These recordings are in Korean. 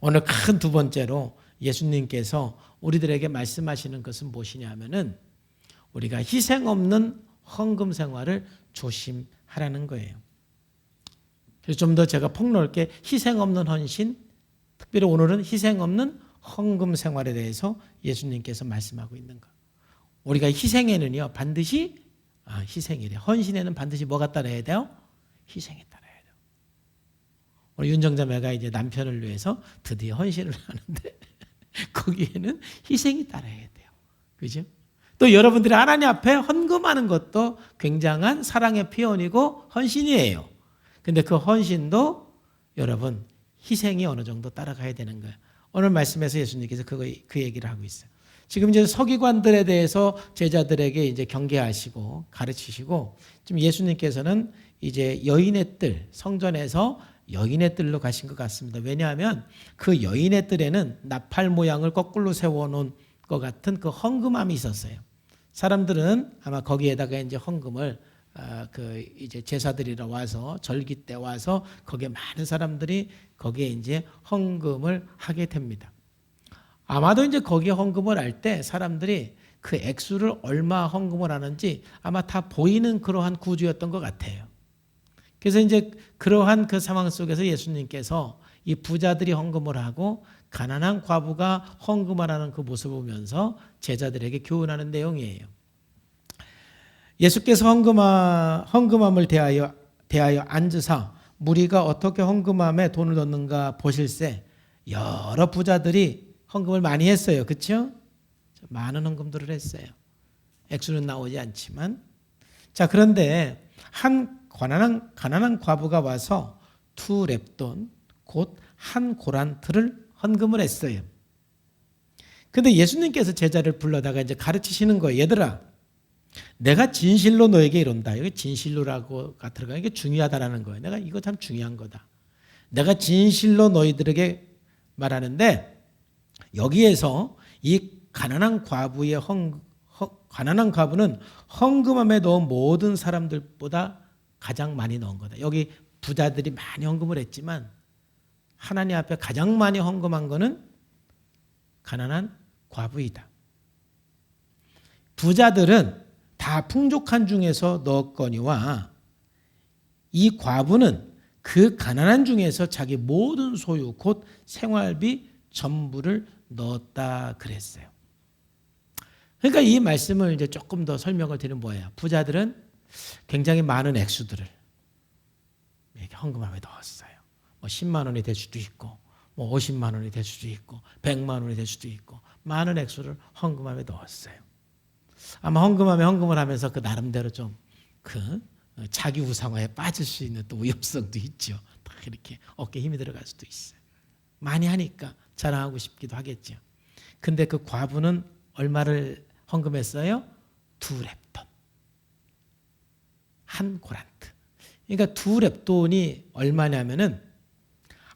오늘 큰 두 번째로 예수님께서 우리들에게 말씀하시는 것은 무엇이냐 하면은 우리가 희생 없는 헌금 생활을 조심하라는 거예요. 그래서 좀 더 제가 폭넓게 희생 없는 헌신, 특별히 오늘은 희생 없는 헌금 생활에 대해서 예수님께서 말씀하고 있는 거. 우리가 희생에는요 반드시 희생이래. 헌신에는 반드시 뭐가 따라야 돼요? 희생이 따라야 돼요. 우리 윤정자매가 이제 남편을 위해서 드디어 헌신을 하는데 거기에는 희생이 따라야 돼요. 그죠? 또 여러분들이 하나님 앞에 헌금하는 것도 굉장한 사랑의 표현이고 헌신이에요. 근데 그 헌신도 여러분 희생이 어느 정도 따라가야 되는 거예요. 오늘 말씀에서 예수님께서 그 얘기를 하고 있어요. 지금 이제 서기관들에 대해서 제자들에게 이제 경계하시고 가르치시고 지금 예수님께서는 이제 여인의 뜰, 성전에서 여인의 뜰로 가신 것 같습니다. 왜냐하면 그 여인의 뜰에는 나팔 모양을 거꾸로 세워놓은 것 같은 그 헌금함이 있었어요. 사람들은 아마 거기에다가 이제 헌금을 그 이제 제사드리러 와서 절기 때 와서 거기에 많은 사람들이 거기에 이제 헌금을 하게 됩니다. 아마도 이제 거기에 헌금을 할 때 사람들이 그 액수를 얼마 헌금을 하는지 아마 다 보이는 그러한 구조였던 것 같아요. 그래서 이제 그러한 그 상황 속에서 예수님께서 이 부자들이 헌금을 하고 가난한 과부가 헌금을 하는 그 모습을 보면서 제자들에게 교훈하는 내용이에요. 예수께서 헌금함을 대하여 앉으사 무리가 어떻게 헌금함에 돈을 넣는가 보실세 여러 부자들이 헌금을 많이 했어요. 그렇죠? 많은 헌금들을 했어요. 액수는 나오지 않지만. 자, 그런데 한 가난한 과부가 와서 2렙돈 곧 한 고란트를 헌금을 했어요. 근데 예수님께서 제자를 불러다가 이제 가르치시는 거예요. 얘들아, 내가 진실로 너에게 이른다. 여기 진실로라고가 들어가는 게 중요하다라는 거예요. 내가 이거 참 중요한 거다. 내가 진실로 너희들에게 말하는데 여기에서 이 가난한 과부는 헌금함에 넣은 모든 사람들보다 가장 많이 넣은 거다. 여기 부자들이 많이 헌금을 했지만 하나님 앞에 가장 많이 헌금한 거는 가난한 과부이다. 부자들은 다 풍족한 중에서 넣었거니와 이 과부는 그 가난한 중에서 자기 모든 소유 곧 생활비 전부를 넣었다 그랬어요. 그러니까 이 말씀을 이제 조금 더 설명을 드리면 뭐예요? 부자들은 굉장히 많은 액수들을 이렇게 헌금함에 넣었어요. 뭐 10만 원이 될 수도 있고 뭐 50만 원이 될 수도 있고 100만 원이 될 수도 있고 많은 액수를 헌금함에 넣었어요. 아마 헌금함에 헌금을 하면서 그 나름대로 좀 그 자기 우상화에 빠질 수 있는 또 위험성도 있죠. 딱 이렇게 어깨에 힘이 들어갈 수도 있어요. 많이 하니까 자랑하고 싶기도 하겠죠. 근데 그 과부는 얼마를 헌금했어요? 2렙돈. 한 고란트. 그러니까 2렙돈이 얼마냐면은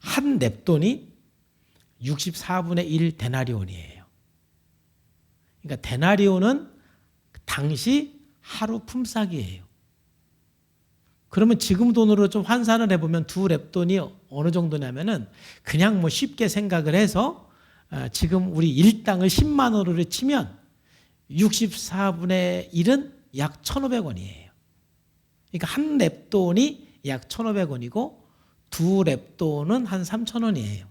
한 렙돈이 64분의 1 데나리온이에요. 그러니까 데나리온은 당시 하루 품삯이에요. 그러면 지금 돈으로 좀 환산을 해보면 2렙돈이 어느 정도냐면은 그냥 뭐 쉽게 생각을 해서 지금 우리 일당을 10만 원으로 치면 64분의 1은 약 1,500원이에요. 그러니까 한 렙돈이 약 1,500원이고 2렙돈은 한 3,000원이에요.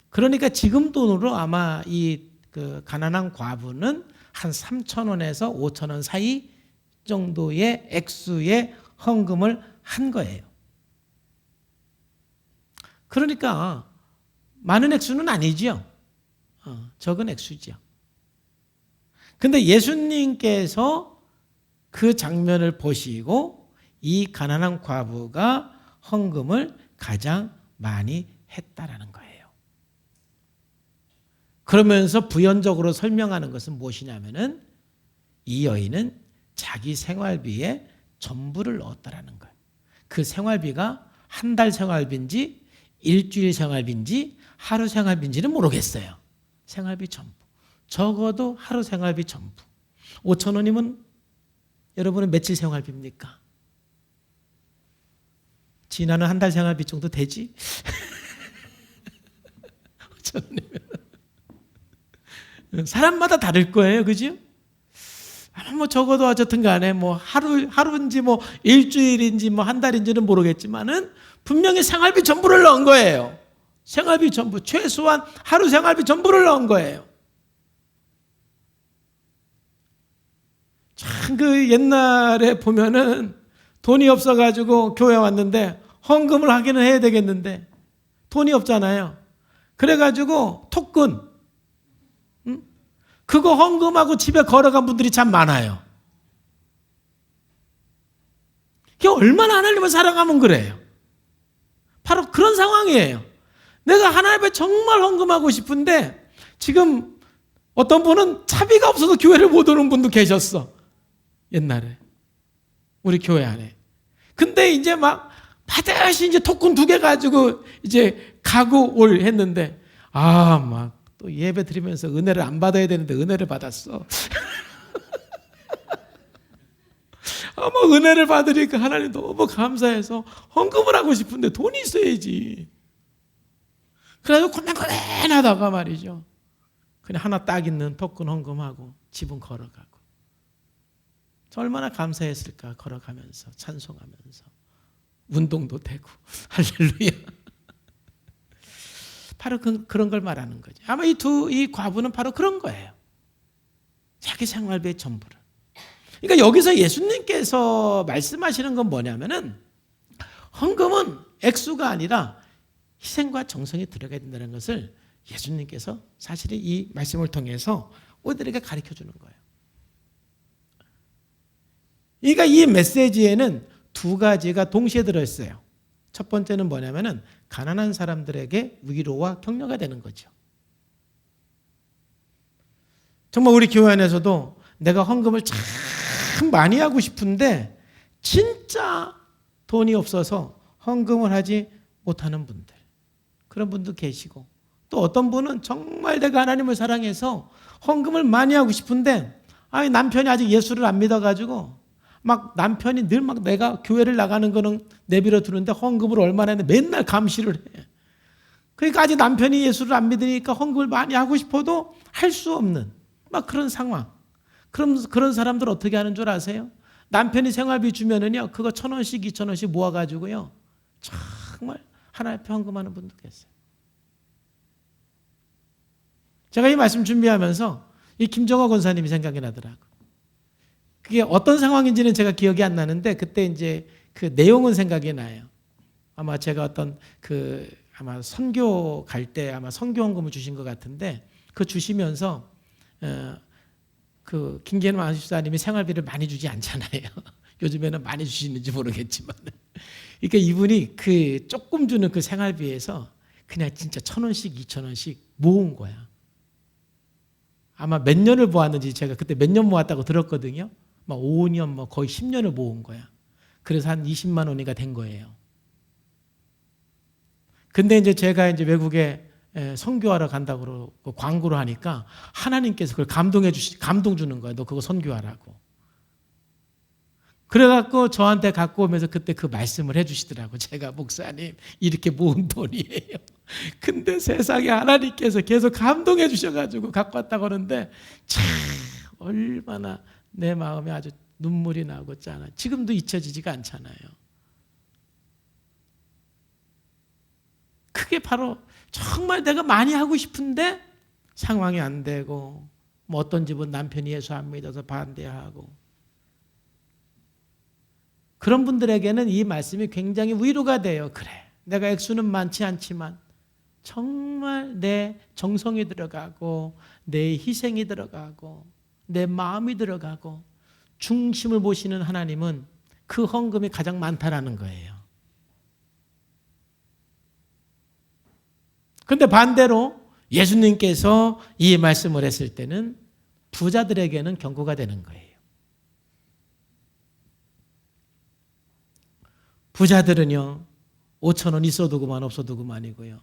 그러니까 지금 돈으로 아마 이 그 가난한 과부는 한 3,000원에서 5,000원 사이 정도의 액수의 헌금을 한 거예요. 그러니까 많은 액수는 아니죠. 적은 액수죠. 근데 예수님께서 그 장면을 보시고 이 가난한 과부가 헌금을 가장 많이 했다라는 거예요. 그러면서 부연적으로 설명하는 것은 무엇이냐면은 이 여인은 자기 생활비에 전부를 넣었다라는 거예요. 그 생활비가 한 달 생활비인지 일주일 생활비인지 하루 생활비인지는 모르겠어요. 생활비 전부. 적어도 하루 생활비 전부. 5,000원이면 여러분은 며칠 생활비입니까? 진아는 한 달 생활비 정도 되지? 사람마다 다를 거예요. 그죠? 아마 뭐 적어도 어쨌든 간에 뭐 하루인지 뭐 일주일인지 뭐 한 달인지는 모르겠지만은 분명히 생활비 전부를 넣은 거예요. 생활비 전부, 최소한 하루 생활비 전부를 넣은 거예요. 참 그 옛날에 보면은 돈이 없어가지고 교회 왔는데 헌금을 하기는 해야 되겠는데 돈이 없잖아요. 그래가지고 토큰, 그거 헌금하고 집에 걸어간 분들이 참 많아요. 그게 얼마나 하나님을 사랑하면 그래요. 바로 그런 상황이에요. 내가 하나님 앞에 정말 헌금하고 싶은데 지금 어떤 분은 차비가 없어서 교회를 못 오는 분도 계셨어. 옛날에 우리 교회 안에. 근데 이제 막 반드시 이제 토큰 2개 가지고 이제 가고 올 했는데 막 또 예배 드리면서 은혜를 안 받아야 되는데 은혜를 받았어. 뭐 은혜를 받으니까 하나님 너무 감사해서 헌금을 하고 싶은데 돈이 있어야지. 그래가지고 고민하다가 말이죠. 그냥 하나 딱 있는 토큰 헌금하고 집은 걸어가고. 저 얼마나 감사했을까. 걸어가면서 찬송하면서 운동도 되고. 할렐루야. 바로 그런 걸 말하는 거죠. 아마 이 과부는 바로 그런 거예요. 자기 생활비의 전부를. 그러니까 여기서 예수님께서 말씀하시는 건 뭐냐면은 헌금은 액수가 아니라 희생과 정성이 들어가야 된다는 것을 예수님께서 사실은 이 말씀을 통해서 우리들에게 가르쳐 주는 거예요. 그러니까 이 메시지에는 2가지가 동시에 들어있어요. 첫 번째는 뭐냐면은 가난한 사람들에게 위로와 격려가 되는 거죠. 정말 우리 교회 안에서도 내가 헌금을 참 많이 하고 싶은데 진짜 돈이 없어서 헌금을 하지 못하는 분들, 그런 분도 계시고, 또 어떤 분은 정말 내가 하나님을 사랑해서 헌금을 많이 하고 싶은데 남편이 아직 예수를 안 믿어가지고 막 남편이 늘 막 내가 교회를 나가는 거는 내버려 두는데 헌금을 얼마나 했는데 맨날 감시를 해. 그러니까 아직 남편이 예수를 안 믿으니까 헌금을 많이 하고 싶어도 할 수 없는 막 그런 상황. 그럼 그런 사람들 어떻게 하는 줄 아세요? 남편이 생활비 주면은요, 그거 1,000원씩 2,000원씩 모아가지고요, 정말 하나님 앞에 헌금하는 분도 계세요. 제가 이 말씀 준비하면서 이 김정호 권사님이 생각이 나더라고요. 그게 어떤 상황인지는 제가 기억이 안 나는데 그때 이제 그 내용은 생각이 나요. 아마 제가 어떤 아마 선교 갈 때 아마 선교 헌금을 주신 것 같은데 그 주시면서 그 김계는 마술사님이 생활비를 많이 주지 않잖아요. 요즘에는 많이 주시는지 모르겠지만, 그러니까 이분이 그 조금 주는 그 생활비에서 그냥 진짜 1,000원씩 2,000원씩 모은 거야. 아마 몇 년을 모았는지 제가 그때 몇 년 모았다고 들었거든요. 막 5년, 뭐 거의 10년을 모은 거야. 그래서 한 20만 원이가 된 거예요. 근데 이제 제가 이제 외국에 선교하러 간다고 그러고 광고를 하니까 하나님께서 그걸 감동 주는 거예요. 너 그거 선교하라고. 그래갖고 저한테 갖고 오면서 그때 그 말씀을 해주시더라고. 제가 목사님 이렇게 모은 돈이에요. 근데 세상에 하나님께서 계속 감동해 주셔가지고 갖고 왔다고 하는데 참 얼마나 내 마음에 아주 눈물이 나고 짠하. 지금도 잊혀지지가 않잖아요. 그게 바로 정말 내가 많이 하고 싶은데 상황이 안 되고, 뭐 어떤 집은 남편이 예수 안 믿어서 반대하고, 그런 분들에게는 이 말씀이 굉장히 위로가 돼요. 그래, 내가 액수는 많지 않지만 정말 내 정성이 들어가고 내 희생이 들어가고 내 마음이 들어가고 중심을 보시는 하나님은 그 헌금이 가장 많다라는 거예요. 그런데 반대로 예수님께서 이 말씀을 했을 때는 부자들에게는 경고가 되는 거예요. 부자들은요, 5,000원 있어도 그만 없어도 그만이고요,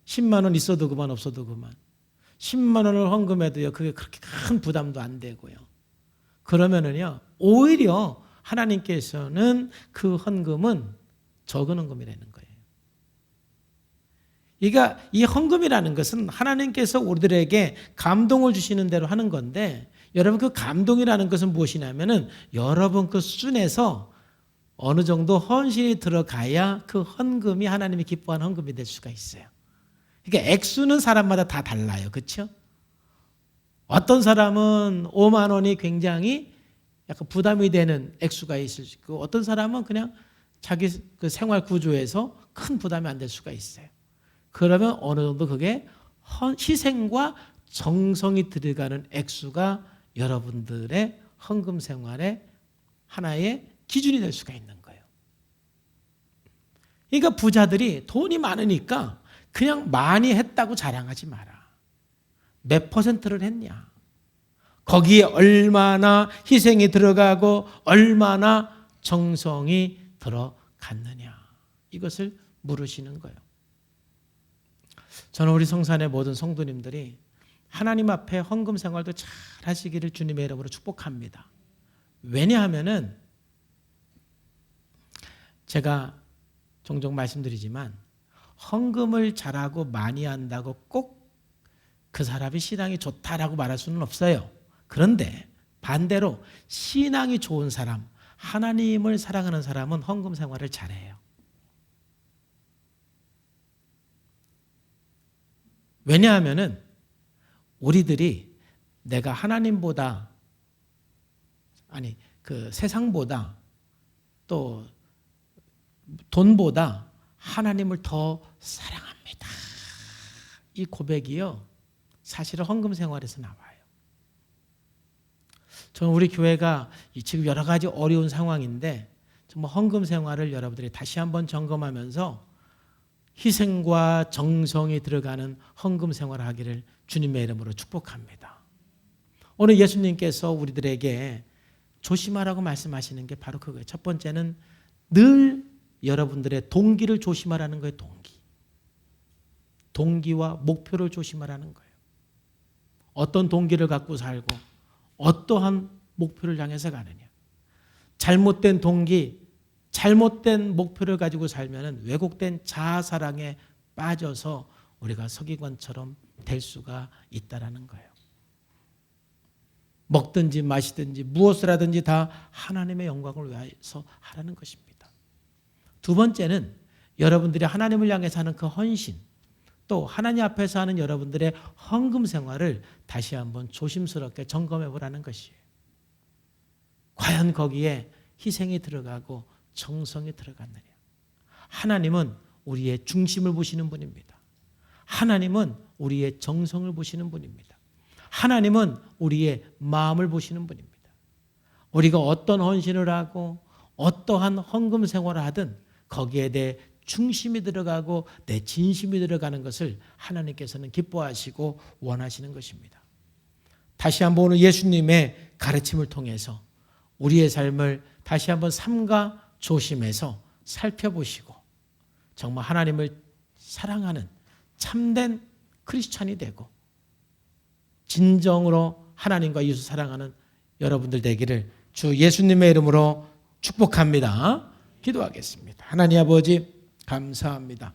10만 원 있어도 그만 없어도 그만, 10만 원을 헌금해도요 그게 그렇게 큰 부담도 안 되고요. 그러면은요 오히려 하나님께서는 그 헌금은 적은 헌금이라는 거예요. 그러니까 이 헌금이라는 것은 하나님께서 우리들에게 감동을 주시는 대로 하는 건데, 여러분 그 감동이라는 것은 무엇이냐면은 여러분 그 수준에서 어느 정도 헌신이 들어가야 그 헌금이 하나님이 기뻐하는 헌금이 될 수가 있어요. 그러니까 액수는 사람마다 다 달라요. 그렇죠? 어떤 사람은 5만 원이 굉장히 약간 부담이 되는 액수가 있을 수 있고, 어떤 사람은 그냥 자기 그 생활 구조에서 큰 부담이 안 될 수가 있어요. 그러면 어느 정도 그게 희생과 정성이 들어가는 액수가 여러분들의 헌금 생활의 하나의 기준이 될 수가 있는 거예요. 그러니까 부자들이 돈이 많으니까 그냥 많이 했다고 자랑하지 마라. 몇 퍼센트를 했냐? 거기에 얼마나 희생이 들어가고 얼마나 정성이 들어갔느냐? 이것을 물으시는 거예요. 저는 우리 성산의 모든 성도님들이 하나님 앞에 헌금 생활도 잘 하시기를 주님의 이름으로 축복합니다. 왜냐하면은 제가 종종 말씀드리지만 헌금을 잘하고 많이 한다고 꼭 그 사람이 신앙이 좋다라고 말할 수는 없어요. 그런데 반대로 신앙이 좋은 사람, 하나님을 사랑하는 사람은 헌금 생활을 잘해요. 왜냐하면은 우리들이 내가 하나님보다, 아니 그 세상보다 또 돈보다 하나님을 더 사랑합니다. 이 고백이요, 사실은 헌금 생활에서 나와요. 저는 우리 교회가 지금 여러 가지 어려운 상황인데 정말 헌금 생활을 여러분들이 다시 한번 점검하면서 희생과 정성이 들어가는 헌금 생활을 하기를 주님의 이름으로 축복합니다. 오늘 예수님께서 우리들에게 조심하라고 말씀하시는 게 바로 그거예요. 첫 번째는 늘 여러분들의 동기를 조심하라는 거예요. 동기와 목표를 조심하라는 거예요. 어떤 동기를 갖고 살고 어떠한 목표를 향해서 가느냐. 잘못된 동기, 잘못된 목표를 가지고 살면 왜곡된 자아사랑에 빠져서 우리가 서기관처럼 될 수가 있다라는 거예요. 먹든지 마시든지 무엇을 하든지 다 하나님의 영광을 위해서 하라는 것입니다. 두 번째는 여러분들이 하나님을 향해서 하는 그 헌신, 또 하나님 앞에서 하는 여러분들의 헌금 생활을 다시 한번 조심스럽게 점검해 보라는 것이에요. 과연 거기에 희생이 들어가고 정성이 들어갔느냐. 하나님은 우리의 중심을 보시는 분입니다. 하나님은 우리의 정성을 보시는 분입니다. 하나님은 우리의 마음을 보시는 분입니다. 우리가 어떤 헌신을 하고 어떠한 헌금 생활을 하든 거기에 대해 중심이 들어가고 내 진심이 들어가는 것을 하나님께서는 기뻐하시고 원하시는 것입니다. 다시 한번 오늘 예수님의 가르침을 통해서 우리의 삶을 다시 한번 삼가 조심해서 살펴보시고 정말 하나님을 사랑하는 참된 크리스찬이 되고 진정으로 하나님과 이웃을 사랑하는 여러분들 되기를 주 예수님의 이름으로 축복합니다. 기도하겠습니다. 하나님 아버지 감사합니다.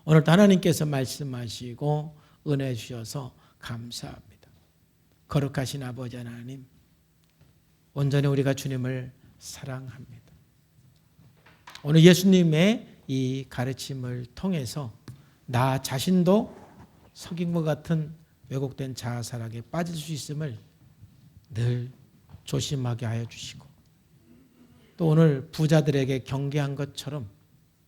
오늘도 하나님께서 말씀하시고 은혜 주셔서 감사합니다. 거룩하신 아버지 하나님, 온전히 우리가 주님을 사랑합니다. 오늘 예수님의 이 가르침을 통해서 나 자신도 석인과 같은 왜곡된 자아사랑에 빠질 수 있음을 늘 조심하게 하여 주시고, 또 오늘 부자들에게 경계한 것처럼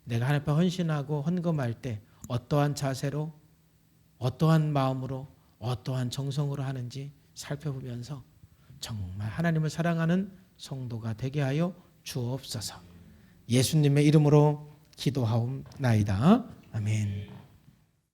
내가 하나님 앞에 헌신하고 헌금할 때 어떠한 자세로, 어떠한 마음으로, 어떠한 정성으로 하는지 살펴보면서 정말 하나님을 사랑하는 성도가 되게 하여 주옵소서. 예수님의 이름으로 기도하옵나이다. 아멘.